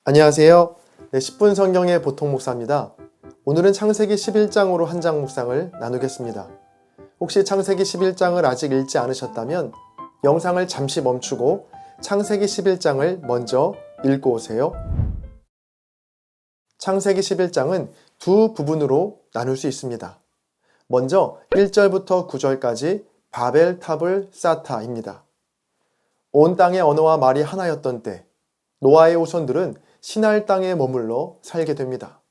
안녕하세요. 10분 성경의 보통 목사입니다. 오늘은 창세기 11장으로 한 장 묵상을 나누겠습니다. 혹시 창세기 11장을 아직 읽지 않으셨다면 영상을 잠시 멈추고 창세기 11장을 먼저 읽고 오세요. 창세기 11장은 두 부분으로 나눌 수 있습니다. 먼저 1절부터 9절까지 바벨탑을 쌓다입니다. 온 땅의 언어와 말이 하나였던 때 노아의 후손들은 시날 땅에 머물러 살게 됩니다.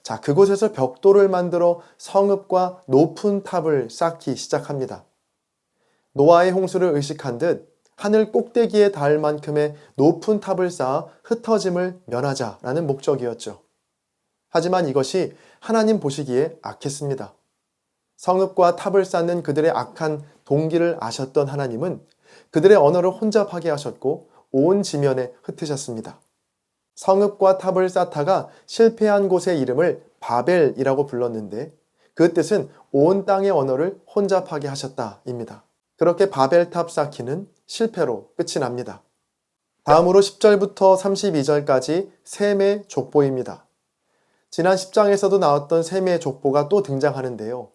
자, 그곳에서 벽돌을 만들어 성읍과 높은 탑을 쌓기 시작합니다. 노아의 홍수를 의식한 듯 하늘 꼭대기에 닿을 만큼의 높은 탑을 쌓아 흩어짐을 면하자라는 목적이었죠. 하지만 이것이 하나님 보시기에 악했습니다. 성읍과 탑을 쌓는 그들의 악한 동기를 아셨던 하나님은 그들의 언어를 혼잡하게 하셨고 온 지면에 흩으셨습니다. 성읍과 탑을 쌓다가 실패한 곳의 이름을 바벨이라고 불렀는데 그 뜻은 온 땅의 언어를 혼잡하게 하셨다입니다. 그렇게 바벨탑 쌓기는 실패로 끝이 납니다. 다음으로 10절부터 32절까지 셈의 족보입니다. 지난 10장에서도 나왔던 셈의 족보가 또 등장하는데요.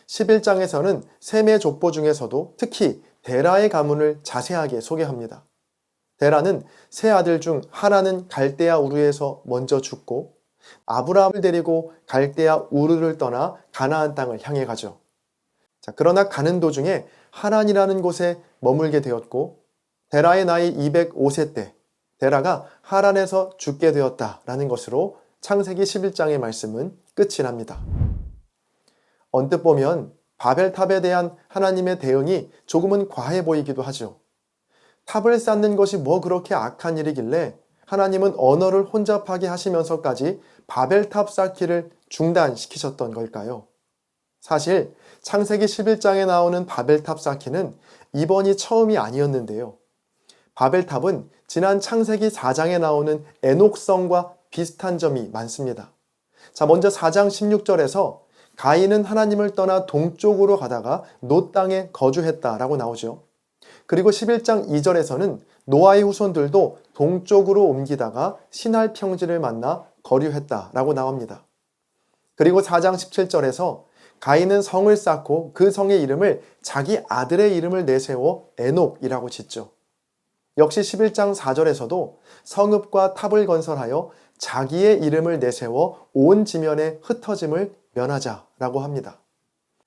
11장에서는 셈의 족보 중에서도 특히 데라의 가문을 자세하게 소개합니다. 데라는 세 아들 중 하나는 갈대아 우르에서 먼저 죽고 아브라함을 데리고 갈대아 우르를 떠나 가나안 땅을 향해 가죠. 자, 그러나 가는 도중에 하란이라는 곳에 머물게 되었고 데라의 나이 205세 때 데라가 하란에서 죽게 되었다라는 것으로 창세기 11장의 말씀은 끝이 납니다. 언뜻 보면 바벨탑에 대한 하나님의 대응이 조금은 과해 보이기도 하죠. 탑을 쌓는 것이 뭐 그렇게 악한 일이길래 하나님은 언어를 혼잡하게 하시면서까지 바벨탑 쌓기를 중단시키셨던 걸까요? 사실 창세기 11장에 나오는 바벨탑 쌓기는 이번이 처음이 아니었는데요. 바벨탑은 지난 창세기 4장에 나오는 에녹성과 비슷한 점이 많습니다. 자, 먼저 4장 16절에서 가인은 하나님을 떠나 동쪽으로 가다가 노 땅에 거주했다라고 나오죠. 그리고 11장 2절에서는 노아의 후손들도 동쪽으로 옮기다가 시날 평지를 만나 거류했다라고 나옵니다. 그리고 4장 17절에서 가인은 성을 쌓고 그 성의 이름을 자기 아들의 이름을 내세워 에녹이라고 짓죠. 역시 11장 4절에서도 성읍과 탑을 건설하여 자기의 이름을 내세워 온 지면에 흩어짐을 면하자라고 합니다.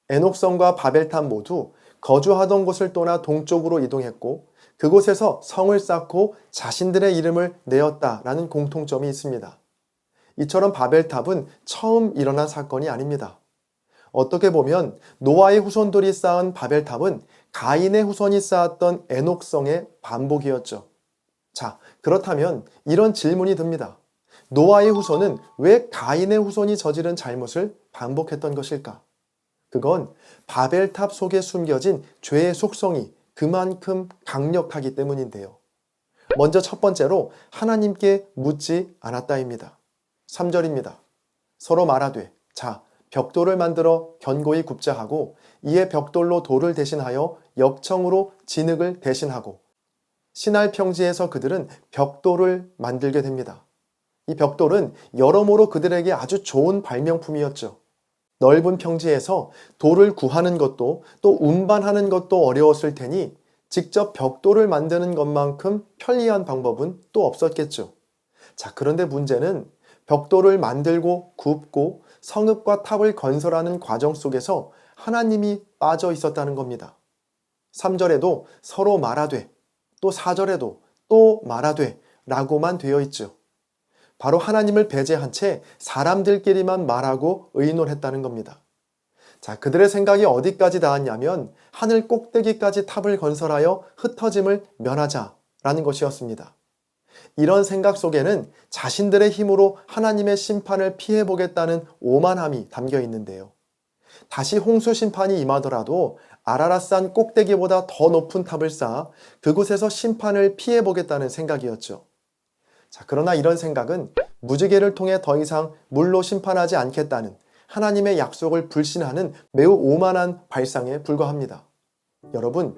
에녹성과 바벨탑 모두 거주하던 곳을 떠나 동쪽으로 이동했고 그곳에서 성을 쌓고 자신들의 이름을 내었다라는 공통점이 있습니다. 이처럼 바벨탑은 처음 일어난 사건이 아닙니다. 어떻게 보면 노아의 후손들이 쌓은 바벨탑은 가인의 후손이 쌓았던 에녹성의 반복이었죠. 자, 그렇다면 이런 질문이 듭니다. 노아의 후손은 왜 가인의 후손이 저지른 잘못을 반복했던 것일까? 그건 바벨탑 속에 숨겨진 죄의 속성이 그만큼 강력하기 때문인데요. 먼저 첫 번째로 하나님께 묻지 않았다입니다. 3절입니다. 서로 말하되 자, 벽돌을 만들어 견고히 굽자 하고 이에 벽돌로 돌을 대신하여 역청으로 진흙을 대신하고 시날 평지에서 그들은 벽돌을 만들게 됩니다. 이 벽돌은 여러모로 그들에게 아주 좋은 발명품이었죠. 넓은 평지에서 돌을 구하는 것도 또 운반하는 것도 어려웠을 테니 직접 벽돌을 만드는 것만큼 편리한 방법은 또 없었겠죠. 자, 그런데 문제는 벽돌을 만들고 굽고 성읍과 탑을 건설하는 과정 속에서 하나님이 빠져 있었다는 겁니다. 3절에도 서로 말하되 또 4절에도 또 말하되 라고만 되어 있죠. 바로 하나님을 배제한 채 사람들끼리만 말하고 의논했다는 겁니다. 자, 그들의 생각이 어디까지 닿았냐면 하늘 꼭대기까지 탑을 건설하여 흩어짐을 면하자라는 것이었습니다. 이런 생각 속에는 자신들의 힘으로 하나님의 심판을 피해보겠다는 오만함이 담겨 있는데요. 다시 홍수 심판이 임하더라도 아라랏산 꼭대기보다 더 높은 탑을 쌓아 그곳에서 심판을 피해보겠다는 생각이었죠. 자, 그러나 이런 생각은 무지개를 통해 더 이상 물로 심판하지 않겠다는 하나님의 약속을 불신하는 매우 오만한 발상에 불과합니다. 여러분,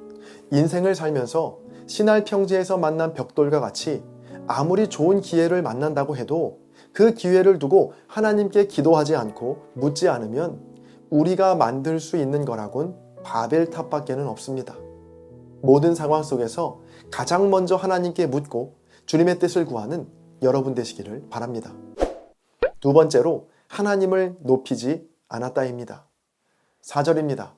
인생을 살면서 시날 평지에서 만난 벽돌과 같이 아무리 좋은 기회를 만난다고 해도 그 기회를 두고 하나님께 기도하지 않고 묻지 않으면 우리가 만들 수 있는 거라곤 바벨탑밖에는 없습니다. 모든 상황 속에서 가장 먼저 하나님께 묻고 주님의 뜻을 구하는 여러분 되시기를 바랍니다. 두 번째로 하나님을 높이지 않았다입니다. 4절입니다.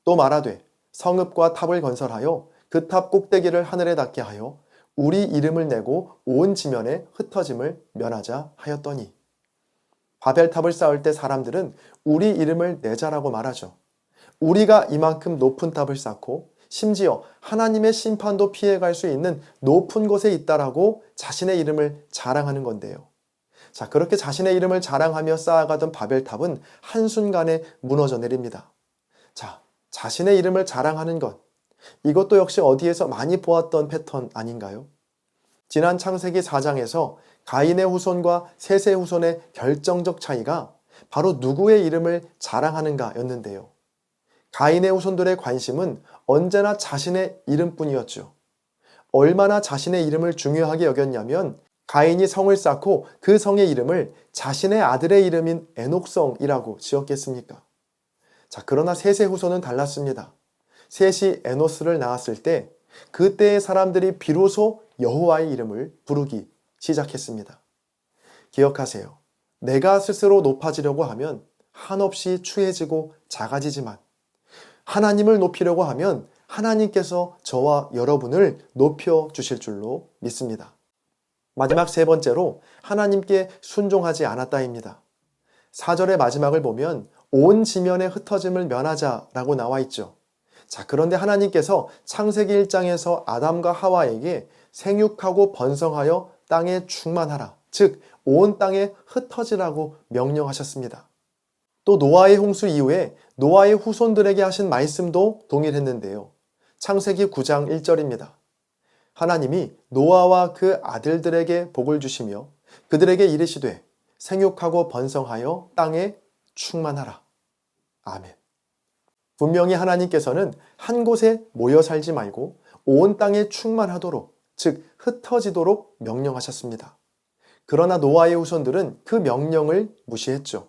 또 말하되 성읍과 탑을 건설하여 그 탑 꼭대기를 하늘에 닿게 하여 우리 이름을 내고 온 지면에 흩어짐을 면하자 하였더니. 바벨탑을 쌓을 때 사람들은 우리 이름을 내자라고 말하죠. 우리가 이만큼 높은 탑을 쌓고 심지어 하나님의 심판도 피해갈 수 있는 높은 곳에 있다라고 자신의 이름을 자랑하는 건데요. 자, 그렇게 자신의 이름을 자랑하며 쌓아가던 바벨탑은 한순간에 무너져 내립니다. 자, 자신의 이름을 자랑하는 것, 이것도 역시 어디에서 많이 보았던 패턴 아닌가요? 지난 창세기 4장에서 가인의 후손과 셋의 후손의 결정적 차이가 바로 누구의 이름을 자랑하는가였는데요. 가인의 후손들의 관심은 언제나 자신의 이름뿐이었죠. 얼마나 자신의 이름을 중요하게 여겼냐면 가인이 성을 쌓고 그 성의 이름을 자신의 아들의 이름인 에녹성이라고 지었겠습니까? 자, 그러나 셋의 후손은 달랐습니다. 셋이 에노스를 낳았을 때 그때의 사람들이 비로소 여호와의 이름을 부르기 시작했습니다. 기억하세요. 내가 스스로 높아지려고 하면 한없이 추해지고 작아지지만 하나님을 높이려고 하면 하나님께서 저와 여러분을 높여 주실 줄로 믿습니다. 마지막 세 번째로 하나님께 순종하지 않았다입니다. 4절의 마지막을 보면 온 지면에 흩어짐을 면하자라고 나와 있죠. 자, 그런데 하나님께서 창세기 1장에서 아담과 하와에게 생육하고 번성하여 땅에 충만하라, 즉 온 땅에 흩어지라고 명령하셨습니다. 또 노아의 홍수 이후에 노아의 후손들에게 하신 말씀도 동일했는데요. 창세기 9장 1절입니다. 하나님이 노아와 그 아들들에게 복을 주시며 그들에게 이르시되 생육하고 번성하여 땅에 충만하라. 아멘. 분명히 하나님께서는 한 곳에 모여 살지 말고 온 땅에 충만하도록, 즉 흩어지도록 명령하셨습니다. 그러나 노아의 후손들은 그 명령을 무시했죠.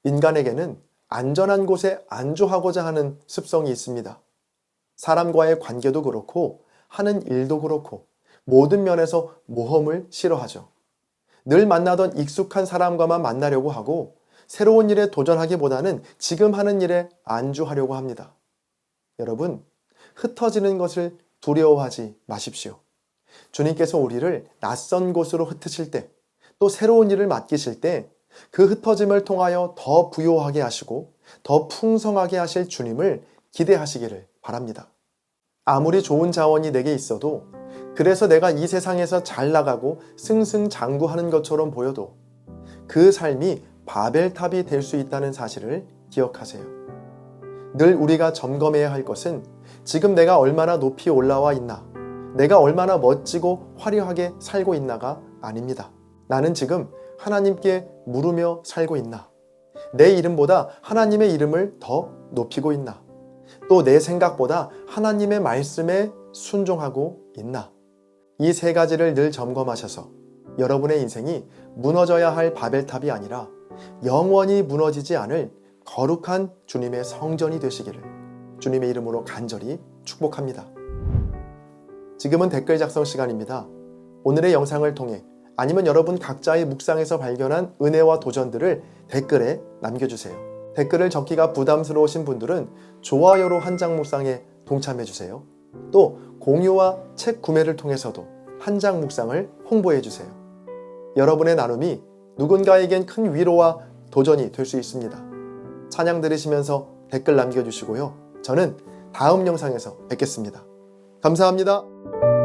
인간에게는 안전한 곳에 안주하고자 하는 습성이 있습니다. 사람과의 관계도 그렇고 하는 일도 그렇고 모든 면에서 모험을 싫어하죠. 늘 만나던 익숙한 사람과만 만나려고 하고 새로운 일에 도전하기보다는 지금 하는 일에 안주하려고 합니다. 여러분, 흩어지는 것을 두려워하지 마십시오. 주님께서 우리를 낯선 곳으로 흩으실 때, 또 새로운 일을 맡기실 때 그 흩어짐을 통하여 더 부요하게 하시고 더 풍성하게 하실 주님을 기대하시기를 바랍니다. 아무리 좋은 자원이 내게 있어도, 그래서 내가 이 세상에서 잘 나가고 승승장구하는 것처럼 보여도 그 삶이 바벨탑이 될 수 있다는 사실을 기억하세요. 늘 우리가 점검해야 할 것은 지금 내가 얼마나 높이 올라와 있나, 내가 얼마나 멋지고 화려하게 살고 있나가 아닙니다. 나는 지금 하나님께 물으며 살고 있나? 내 이름보다 하나님의 이름을 더 높이고 있나? 또 내 생각보다 하나님의 말씀에 순종하고 있나? 이 세 가지를 늘 점검하셔서 여러분의 인생이 무너져야 할 바벨탑이 아니라 영원히 무너지지 않을 거룩한 주님의 성전이 되시기를 주님의 이름으로 간절히 축복합니다. 지금은 댓글 작성 시간입니다. 오늘의 영상을 통해 아니면 여러분 각자의 묵상에서 발견한 은혜와 도전들을 댓글에 남겨주세요. 댓글을 적기가 부담스러우신 분들은 좋아요로 한 장 묵상에 동참해주세요. 또 공유와 책 구매를 통해서도 한 장 묵상을 홍보해주세요. 여러분의 나눔이 누군가에겐 큰 위로와 도전이 될 수 있습니다. 찬양 들으시면서 댓글 남겨주시고요. 저는 다음 영상에서 뵙겠습니다. 감사합니다.